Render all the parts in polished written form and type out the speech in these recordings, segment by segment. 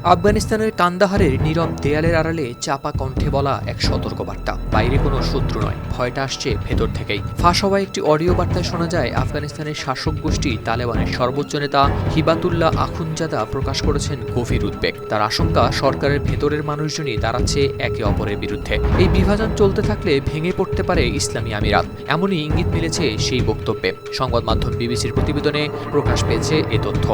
আফগানিস্তানের কান্দাহারের নীরব দেয়ালের আড়ালে চাপা কণ্ঠে বলা এক সতর্কবার্তা। বাইরে কোনো শত্রু নয়, ভয়টা আসছে ভেতর থেকেই। ফাঁস হওয়া একটি অডিও বার্তায় শোনা যায়, আফগানিস্তানের শাসক গোষ্ঠী তালেবানের সর্বোচ্চ নেতা হিবাতুল্লাহ আখুনজাদা প্রকাশ করেছেন গভীর উদ্বেগ। তার আশঙ্কা, সরকারের ভেতরের মানুষজনই দাঁড়াচ্ছে একে অপরের বিরুদ্ধে। এই বিভাজন চলতে থাকলে ভেঙে পড়তে পারে ইসলামী আমিরাত, এমনই ইঙ্গিত মিলেছে সেই বক্তব্যে। সংবাদ মাধ্যম বিবিসির প্রতিবেদনে প্রকাশ পেয়েছে এ তথ্য।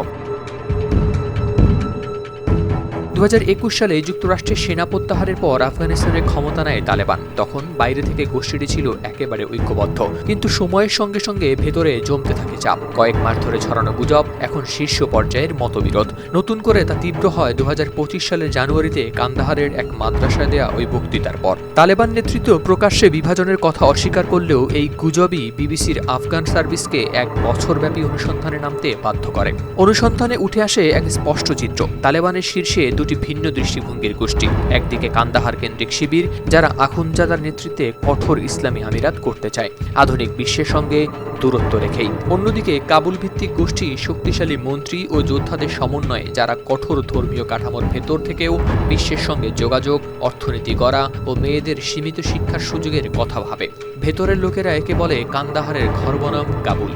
2021 সালে যুক্তরাষ্ট্রের সেনা প্রত্যাহারের পর আফগানিস্তানের ক্ষমতা নেয় তালেবান। তখন বাইরে থেকে গোষ্ঠীটি ছিল একেবারে ঐক্যবদ্ধ, কিন্তু সময়ের সঙ্গে সঙ্গে ভেতরে জমতে থাকে চাপ। কয়েক মাস ধরে ছড়ানো গুজব এখন শীর্ষ পর্যায়ের মতবিরোধ। নতুন করে তা তীব্র হয় 2025 সালের জানুয়ারিতে কান্দাহারের এক মাদ্রাসায় দেয়া ওই বক্তৃতার পর। তালেবান নেতৃত্ব প্রকাশ্যে বিভাজনের কথা অস্বীকার করলেও এই গুজবই বিবিসির আফগান সার্ভিসকে 1 বছরব্যাপী অনুসন্ধানে নামতে বাধ্য করে। অনুসন্ধানে উঠে আসে এক স্পষ্ট চিত্র। তালেবানের শীর্ষে দুটি ভিন্ন দৃষ্টিভঙ্গির গোষ্ঠী। একদিকে কান্দাহার কেন্দ্রিক শিবির, যারা আখুনজাদার নেতৃত্বে কঠোর ইসলামী আমিরাত করতে চায়, আধুনিক বিশ্বের সঙ্গে দূরত্ব রেখেই। অন্যদিকে কাবুল ভিত্তিক গোষ্ঠী, শক্তিশালী মন্ত্রী ও যোদ্ধাদের সমন্বয়ে, যারা কঠোর ধর্মীয় কাঠামোর ভেতর থেকেও বিশ্বের সঙ্গে যোগাযোগ, অর্থনীতি গড়া ও মেয়েদের সীমিত শিক্ষার সুযোগের কথা ভাবে। ভেতরের লোকেরা একে বলে কান্দাহারের ঘর বনাম কাবুল।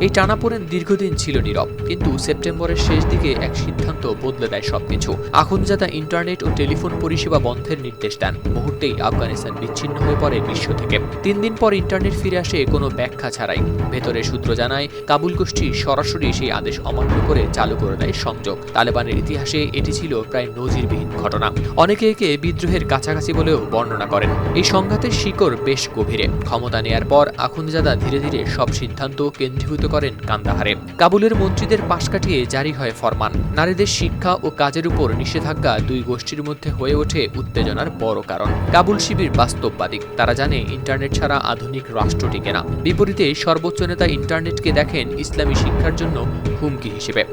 এই টানাপোড়েন দীর্ঘদিন ছিল নীরব, কিন্তু সেপ্টেম্বরের শেষ দিকে এক সিদ্ধান্ত বদলে দেয় সবকিছু। আখুনজাদা ইন্টারনেট ও টেলিফোন পরিষেবা বন্ধের নির্দেশ দেন। মুহূর্তেই আফগানিস্তান বিচ্ছিন্ন হয়ে পড়ে বিশ্ব থেকে। 3 দিন পর ইন্টারনেট ফিরে আসে কোনো ব্যাখ্যা ছাড়াই। ভেতরের সূত্র জানায়, কাবুল গোষ্ঠী সরাসরি সেই আদেশ অমান্য করে চালু করে দেয় সংযোগ। তালেবানের ইতিহাসে এটি ছিল প্রায় নজিরবিহীন ঘটনা। অনেকে একে বিদ্রোহের কাছাকাছি বলেও বর্ণনা করেন। এই সংঘাতের শিকড় বেশ গভীরে। ক্ষমতা নেয়ার পর আখুনজাদা ধীরে ধীরে সব সিদ্ধান্ত কেন্দ্রীভূত করেন কান্দাহারে। কাবুলের মন্ত্রীদের পাশ কাটিয়ে জারি হয় ফরমান। নারীদের শিক্ষা ও কাজের উপর নিষেধাজ্ঞা দুই গোষ্ঠীর মধ্যে হয়ে ওঠে উত্তেজনার বড় কারণ। কাবুল শিবির বাস্তববাদী, তারা জানে ইন্টারনেট ছাড়া আধুনিক রাষ্ট্র টিকে না। বিপরীতে সর্বোচ্চ নেতা ইন্টারনেটকে দেখেন ইসলামী শিক্ষার জন্য হুমকি হিসেবে।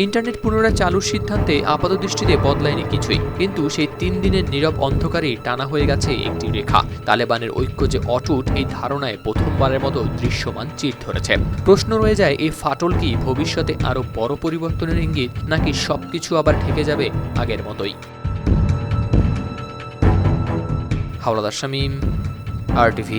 ইন্টারনেট পুনরায় চালুর সিদ্ধান্তে আপাতদৃষ্টিতে বদলায়নি কিছুই, কিন্তু সেই 3 দিনের নীরব অন্ধকারেই টানা হয়ে গেছে একটি রেখা। তালেবানের ঐক্য যে অটুট, এই ধারণায় প্রথমবারের মতো দৃশ্যমান চির ধরেছে। প্রশ্ন রয়ে যায়, এই ফাটল কি ভবিষ্যতে আরও বড় পরিবর্তনের ইঙ্গিত, নাকি সবকিছু আবার ঠেকে যাবে আগের মতোই? হাওলাদার শামীম, RTV।